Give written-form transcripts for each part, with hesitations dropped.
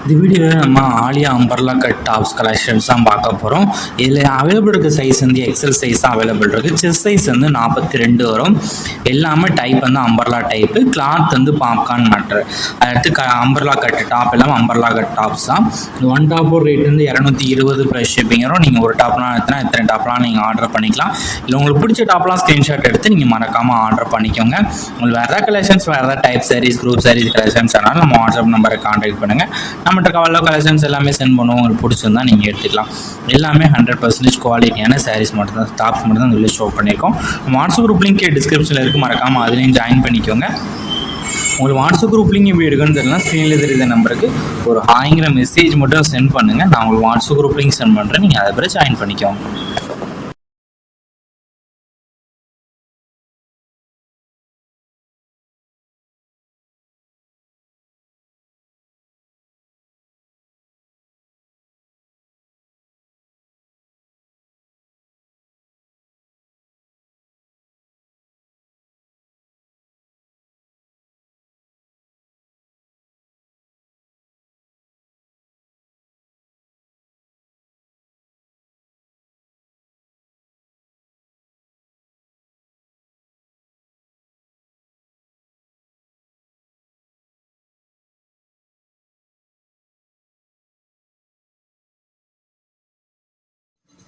இந்த வீடியோவில் நம்ம Alia umbrella cut tops collections தான் பார்க்க போகிறோம். இதில் அவைலபிள் இருக்க சைஸ் வந்து எக்ஸல் சைஸ் தான் அவைலபிள் இருக்குது. செஸ்ட் சைஸ் வந்து 42 வரும். எல்லாமே டைப் வந்து அம்பர்லா டைப்பு. கிளாத் வந்து பாப்கார்ன் மேட்டர். அடுத்து அம்பர்லா கட் டாப் எல்லாமே அம்பர்லா கட் டாப்ஸ் தான். ஒன் டாப்போட ரேட் வந்து 220 ப்ளஸ் ஷிப்பிங் வரும். நீங்கள் ஒரு டாப்லாம் எடுத்துனா எத்தனை டாப்லாம் நீங்கள் ஆர்டர் பண்ணிக்கலாம். இல்லை உங்களுக்கு பிடிச்ச டாப்லாம் ஸ்க்ரீன்ஷாட் எடுத்து நீங்கள் மறக்காமல் ஆர்டர் பண்ணிக்கோங்க. உங்களுக்கு வேறு ஏதாவது கலெக்ஷன்ஸ், வேறு ஏதாவது type saris, group saris collections ஆனால் நம்ம வாட்ஸ்அப் நம்பரை கான்டாக்ட் பண்ணுங்கள். நம்மகிட்ட கவலை கலெக்ஷன்ஸ் எல்லாமே சென்ட் பண்ணுவோம். உங்களுக்கு பிடிச்சிருந்தா நீங்கள் எடுத்துக்கலாம். எல்லாமே 100% குவாலிட்டியான சாரீஸ் மட்டும் தான், டாப்ஸ் மட்டும் தான் உள்ளே ஷோ பண்ணியிருக்கோம். வாட்ஸ்அப் குரூப் லிங்க் டிஸ்கிரிப்ஷனில் இருக்குது, மறக்காமல் அதுலேயும் ஜாயின் பண்ணிக்கோங்க. உங்களுக்கு வாட்ஸ்அப் குரூப் லிங்க் எப்படி இருக்குன்னு தெரியல, ஸ்க்ரீனில் தெரியுற நம்பருக்கு ஒரு ஹாய்ங்கிற மெசேஜ் மட்டும் சென்ட் பண்ணுங்கள். நான் உங்களுக்கு வாட்ஸ்அப் குரூப் லிங்க் சென்ட் பண்ணுறேன், நீங்கள் அதை பிறகு ஜாயின் பண்ணிக்கோங்க.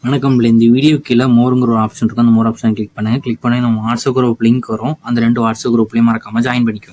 வணக்கம். இந்த வீடியோ கீழே மோருங்கிற ஒரு ஆப்ஷன் இருக்கும். அந்த மோர் ஆப்ஷன் கிளிக் பண்ணுங்கள். கிளிக் பண்ணி நம்ம வாட்ஸ்அப் குரூப் லிங்க் வரும். அந்த 2 வாட்ஸ்அப் குரூப்லேயும் மறக்காமல் ஜாயின் பண்ணிக்கோங்க.